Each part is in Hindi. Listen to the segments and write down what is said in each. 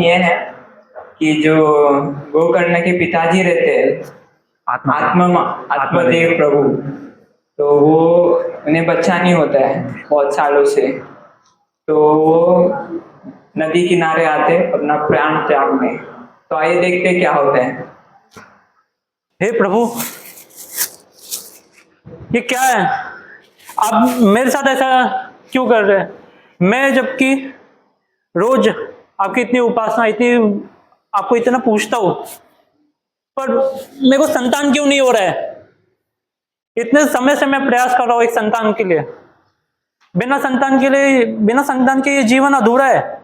ये है कि जो गोकर्ण के पिताजी रहते हैं आत्मदेव प्रभु, तो वो उन्हें बच्चा नहीं होता है बहुत सालों से, तो वो नदी किनारे आते अपना प्राण त्यागने। तो आइए देखते क्या होता है। हे प्रभु, ये क्या है? आप मेरे साथ ऐसा क्यों कर रहे हैं? मैं जबकि रोज आपकी इतनी उपासना, इतनी आपको इतना पूछता हूं, पर मेरे को संतान क्यों नहीं हो रहा है? इतने समय से मैं प्रयास कर रहा हूं एक संतान के लिए। बिना संतान के ये जीवन अधूरा है।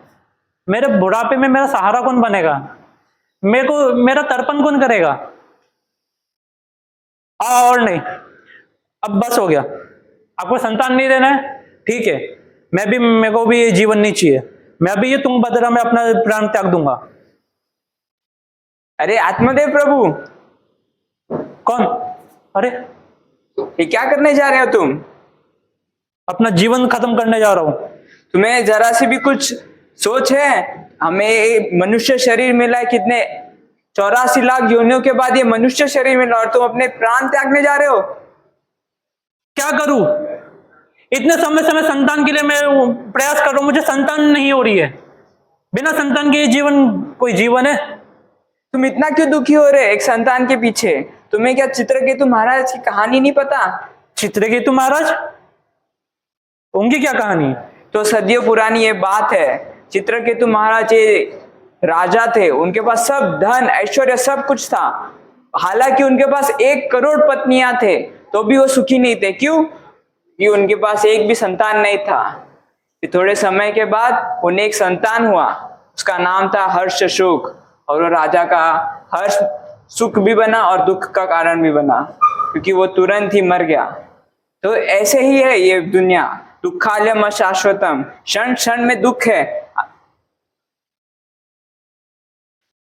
मेरे बुढ़ापे में मेरा सहारा कौन बनेगा? मेरे को मेरा तर्पण कौन करेगा? और नहीं, अब बस हो गया। आपको संतान नहीं देना है, ठीक है, मेरे को भी ये जीवन नहीं चाहिए। मैं अभी ये तुंगभद्रा में अपना प्राण त्याग दूंगा। अरे आत्मदेव प्रभु, कौन? अरे ये क्या करने जा रहे हो तुम? अपना जीवन खत्म करने जा रहा हूं। तुम्हें जरा सी भी कुछ सोच है? हमें मनुष्य शरीर मिला है, कितने 84 लाख योनियों के बाद ये मनुष्य शरीर मिला, और तुम अपने प्राण त्यागने जा रहे हो? क्या करूं? इतने समय से मैं संतान के लिए मैं प्रयास कर रहा हूं, मुझे संतान नहीं हो रही है। बिना संतान के जीवन कोई जीवन है? तुम इतना क्यों दुखी हो रहे एक संतान के पीछे? तुम्हें क्या चित्रकेतु महाराज की कहानी नहीं पता? चित्रकेतु महाराज, उनकी क्या कहानी? तो सदियों पुरानी ये बात है। चित्रकेतु महाराज ये राजा थे, उनके पास सब धन ऐश्वर्य सब कुछ था। हालांकि उनके पास 1 करोड़ पत्नियां थे, तो भी वो सुखी नहीं थे। क्यों? कि उनके पास एक भी संतान नहीं था। फिर थोड़े समय के बाद उन्हें एक संतान हुआ, उसका नाम था हर्ष सुख, और वो राजा का हर्ष सुख भी बना और दुख का कारण भी बना, क्योंकि वो तुरंत ही मर गया। तो ऐसे ही है ये दुनिया, दुखालयम अशाश्वतम, क्षण क्षण में दुख है।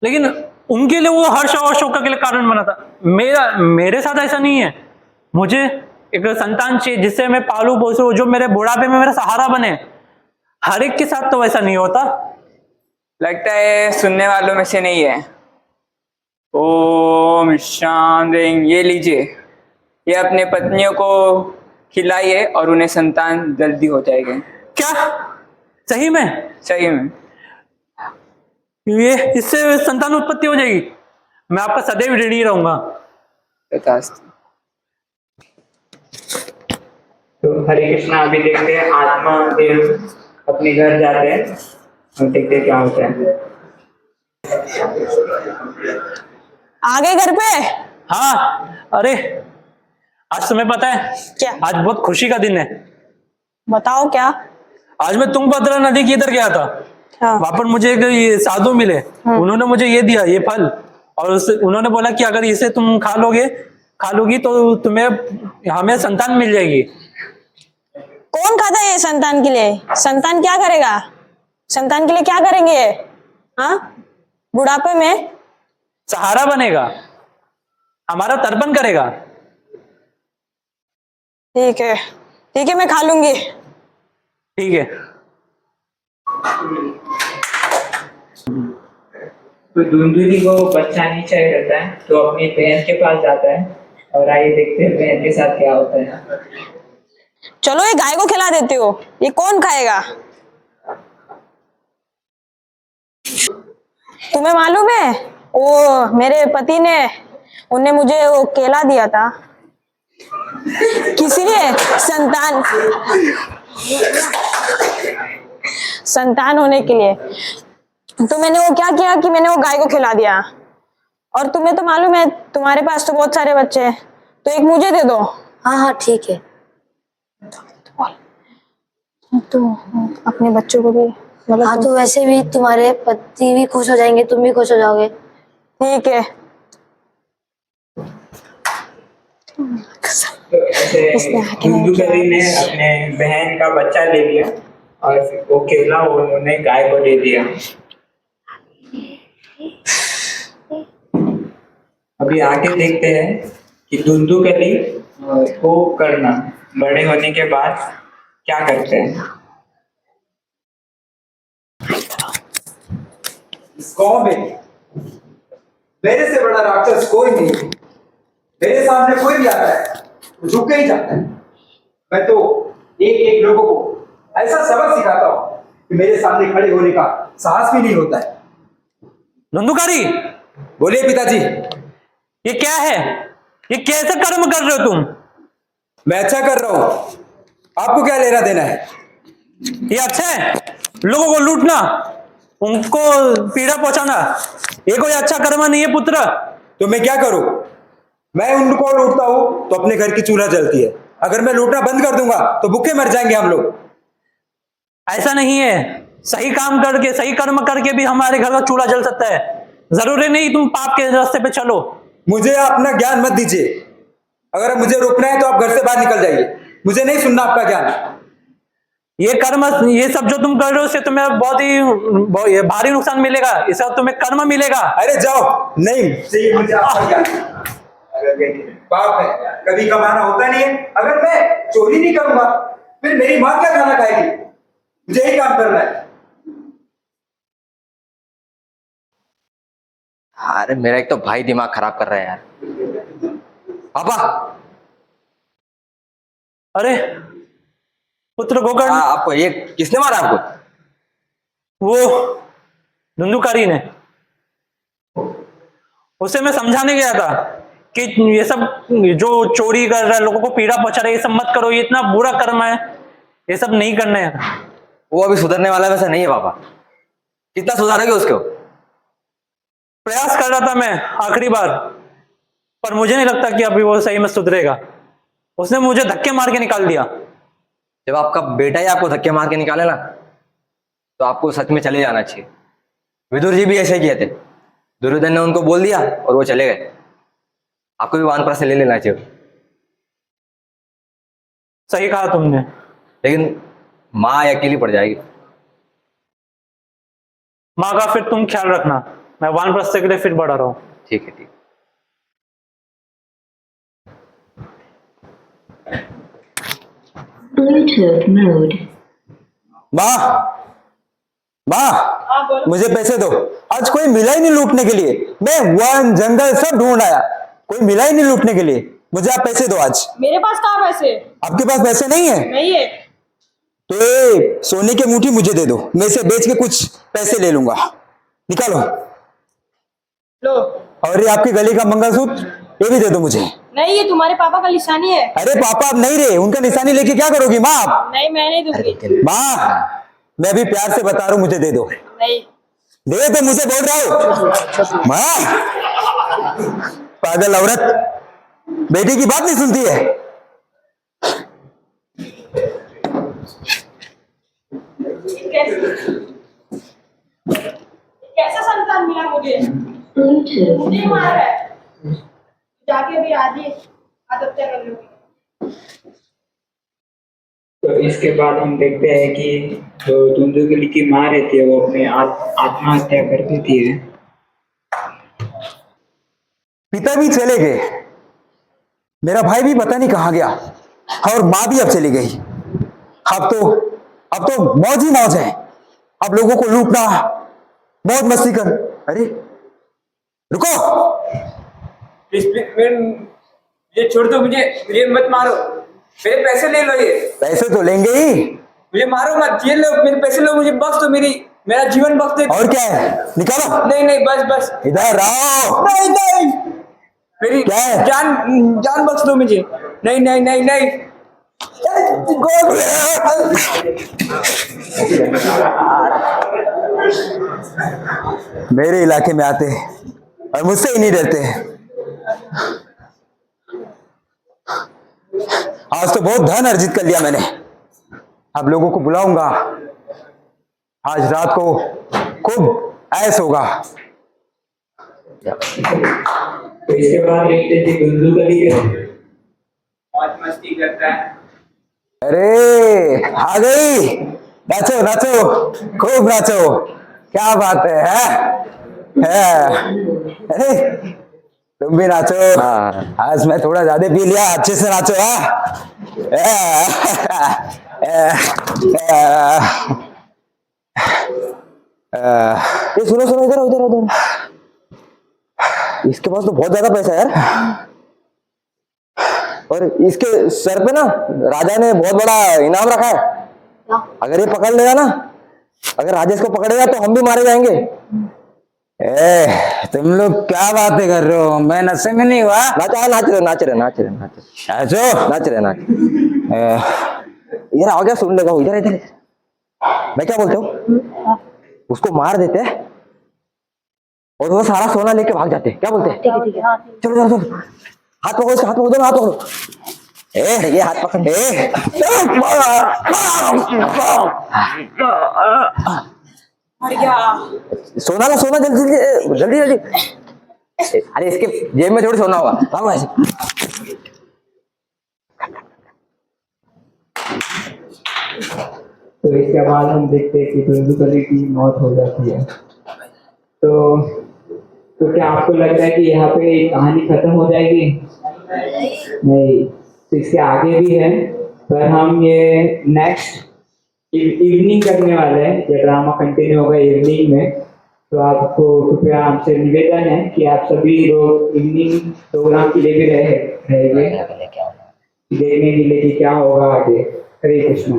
लेकिन उनके लिए वो हर्ष और शोक के लिए कारण बना था। मेरे साथ ऐसा नहीं है। मुझे एक संतान चाहिए जिससे मैं पालू पोसू, जो मेरे बुढ़ापे में मेरा सहारा बने। हर एक के साथ तो वैसा नहीं होता। लगता है सुनने वालों में से नहीं है। ओम शांति। ये लीजिए, ये अपने पत्नियों को खिलाइए और उन्हें संतान जल्दी हो जाएगी। क्या सही में? सही में। ये इससे संतान उत्पत्ति हो जाएगी? मैं आपका सदैव ऋणी रहूंगा। तो हरे कृष्णा, अभी देखते हैं आत्मदेव अपने घर जाते हैं, हम देखते हैं क्या होता है। आ गए घर पे? हाँ, अरे आज तुम्हें पता है क्या? आज बहुत खुशी का दिन है। बताओ क्या? आज मैं तुंगभद्रा नदी के इधर गया था। हाँ। वहां पर मुझे एक ये साधु मिले। उन्होंने मुझे ये दिया, ये फल, और उन्होंने बोला कि अगर इसे तुम खा लोगी तो तुम्हें हमें संतान मिल जाएगी। कौन खाता है ये संतान के लिए? संतान क्या करेगा? संतान के लिए क्या करेंगे ये? हाँ, बुढ़ापे में सहारा बनेगा, हमारा तर्पण करेगा। ठीक है, ठीक है, मैं खा लूंगी। ठीक है। तो धुंधुली को बच्चा नहीं चाहिए रहता है, तो अपनी बहन के पास जाता है, और आइए देखते हैं बहन के साथ क्या होता है। चलो ये गाय को खिला देती हो, ये कौन खाएगा? तुम्हें मालूम है, वो मेरे पति ने उन्हें मुझे वो केला दिया था, किसी ने संतान होने के लिए। तो मैंने वो क्या किया कि मैंने वो गाय को खिला दिया। और तुम्हें तो मालूम है, तुम्हारे पास तो बहुत सारे बच्चे हैं, तो एक मुझे दे दो। हाँ हाँ ठीक है। तो अपने बच्चों को भी मतलब हाँ, तो वैसे भी तुम्हारे पति भी खुश हो जाएंगे, तुम भी खुश हो जाओगे। ठीक है। तो ऐसे धुंधुकरी ने अपने बहन का बच्चा ले लिया, और वो केला उन्होंने गाय को दे दिया। अभी आगे देखते हैं कि धुंधुकरी को करना बड़े होने के बाद क्या करते हैं। इस गांव में मेरे से बड़ा राक्षस कोई नहीं है। मेरे सामने कोई भी आता है तो झुक के ही जाता है। मैं तो एक एक लोगों को ऐसा सबक सिखाता हूँ कि मेरे सामने खड़े होने का साहस भी नहीं होता है। धुंधुकारी, बोलिए पिताजी। ये क्या है? ये कैसे कर्म कर रहे हो तुम? मैं अच्छा कर रहा हूँ, आपको क्या लेना देना है? ये अच्छा है? लोगों को लूटना, उनको पीड़ा पहुंचाना, ये कोई अच्छा कर्म नहीं है पुत्र। तो मैं क्या करूं? मैं उनको लूटता हूं तो अपने घर की चूल्हा जलती है। अगर मैं लूटना बंद कर दूंगा तो भूखे मर जाएंगे हम लोग। ऐसा नहीं है, सही काम करके, सही कर्म करके भी हमारे घर का चूल्हा जल सकता है। जरूरी नहीं तुम पाप के रास्ते पे चलो। मुझे अपना ज्ञान मत दीजिए। अगर मुझे रोकना है तो आप घर से बाहर निकल जाइए। मुझे नहीं सुनना आपका ज्ञान। ये कर्म, ये सब जो तुम कर रहे हो इससे तुम्हें ये भारी नुकसान मिलेगा। इससे तुम्हें कर्म मिलेगा। अरे जाओ, नहीं चाहिए मुझे आपका ज्ञान। अगर ये पाप है, कभी कमाना होता नहीं है। अगर मैं चोरी नहीं करूंगा फिर मेरी माँ क्या खाना खाएगी? मुझे ही काम करना है। अरे मेरा एक तो भाई दिमाग खराब कर रहा है यार। पापा, अरे पुत्र गोकर्ण, आपको ये किसने मारा आपको? वो धुंधुकारी ने। उसे मैं समझाने गया था कि ये सब जो चोरी कर रहा है, लोगों को पीड़ा पहुंचा रहा है, ये सब मत करो, ये इतना बुरा कर्म है, ये सब नहीं करना है। वो अभी सुधरने वाला वैसा नहीं है पापा। कितना सुधारोगे उसको? प्रयास कर रहा था मैं आखिरी बार, पर मुझे नहीं लगता कि अभी वो सही में सुधरेगा। उसने मुझे धक्के मार के निकाल दिया। जब आपका बेटा ही आपको धक्के मार के निकाले ना, तो आपको सच में चले जाना चाहिए। विदुर जी भी ऐसे किए थे। दुर्योधन ने उनको बोल दिया और वो चले गए। आपको भी वानप्रस्थ से ले लेना चाहिए। सही कहा तुमने। लेकिन माँ अकेली पड़ जाएगी। माँ का फिर तुम ख्याल रखना, मैं वानप्रस्थ के लिए फिर बढ़ा रहा हूँ। ठीक है, ठीक। Bluetooth mode. माँ, माँ, मुझे पैसे दो। आज कोई मिला ही नहीं लूटने के लिए। मैं वन जंगल सब ढूंढ आया, कोई मिला ही नहीं लूटने के लिए। मुझे आप पैसे दो आज। मेरे पास कहाँ पैसे? आपके पास पैसे नहीं है? नहीं है। तो ये सोने की अंगूठी मुझे दे दो, मैं इसे बेच के कुछ पैसे ले लूंगा। निकालो। लो। और ये आपकी गले का मंगलसूत्र, ये भी दे दो मुझे। नहीं, ये तुम्हारे पापा का निशानी है। अरे पापा अब नहीं रहे, उनका निशानी लेके क्या करोगी माँ आप? नहीं, मैं नहीं दूंगी। माँ, मैं भी प्यार से बता रहा हूँ, मुझे दे दो। नहीं। दे दो, मुझे बोल रहा हूँ। माँ, पागल औरत, बेटी की बात नहीं सुनती है। कैसा संतान मिला मुझे? Bluetooth मुझे मार रहा है। जाके भी आदि आत्महत्या कर लूंगी। तो इसके बाद हम देखते हैं कि जो धुंधुकली की माँ रहती है वो अपने आत्महत्या कर देती है। पिता भी चले गए, मेरा भाई भी पता नहीं कहाँ गया, और माँ भी अब चली गई। अब तो मौज ही मौज है। अब लोगों को लूटना, मौज मस्ती कर। अरे रुको, ये छोड़ दो, मुझे मत मारो। मेरे पैसे ले लो। ये पैसे तो लेंगे ही। मुझे मारो मत, ये लो मेरे पैसे, लो मुझे बख्श दो, मेरा जीवन बख्श दे। और क्या है, निकालो। नहीं, बस इधर आओ। नहीं, मेरी क्या है? जान बख्श दो मुझे। नहीं। मेरे इलाके में आते हैं और मुझसे ही नहीं डरते। आज तो बहुत धन अर्जित कर लिया मैंने। अब लोगों को बुलाऊंगा, आज रात को खूब ऐश होगा। तो इसके बाद देखते हैं कि धुंधुकली के मौज मस्ती करता है। अरे आ गई, नाचो, खूब नाचो। क्या बात है? अरे तुम भी नाचो। आज मैं थोड़ा ज्यादा पी लिया, अच्छे से नाचो। ये सुनो सुनो, इधर इधर इधर, इसके पास तो बहुत ज्यादा पैसा है यार, और इसके सर पे ना राजा ने बहुत बड़ा इनाम रखा है। अगर ये पकड़ लेगा ना, अगर राजेश को पकड़ेगा तो हम भी मारे जाएंगे। तुम लोग क्या बातें कर रहे हो? मैं नशे में नहीं हुआ। नाच रहे नाच रहे नाच रहे नाच रहे नाच रहे अच्छा नाच रहे नाच इधर आओ, क्या सुन लेगा, इधर इधर। मैं क्या बोलता हूँ, उसको मार देते हैं और वो सारा सोना लेके भाग जाते हैं, क्या बोलते हैं? चलो चलो चलो, हाथ पकड़ो इसका, हाथ पकड़ो, दोनों हाथ पकड़ो। ये हाथ पकड़, सोना ला, सोना जल्दी जल्दी जल्दी जल्दी। अरे इसके जेब में थोड़ी सोना होगा, भागो ऐसे। तो इसके बाद हम देखते हैं कि तेंदुलकर की मौत हो जाती है। तो क्या आपको लगता है कि यहाँ पे कहानी खत्म हो जाएगी? नहीं, तो इसके आगे भी है, पर हम ये नेक्स्ट इवनिंग करने वाले हैं। ये ड्रामा कंटिन्यू होगा इवनिंग में, तो आपको कृपया हमसे निवेदन है कि आप सभी लोग इवनिंग प्रोग्राम के लिए भी रहेंगे देखने के लिए कि क्या होगा आगे। हरे कृष्णा।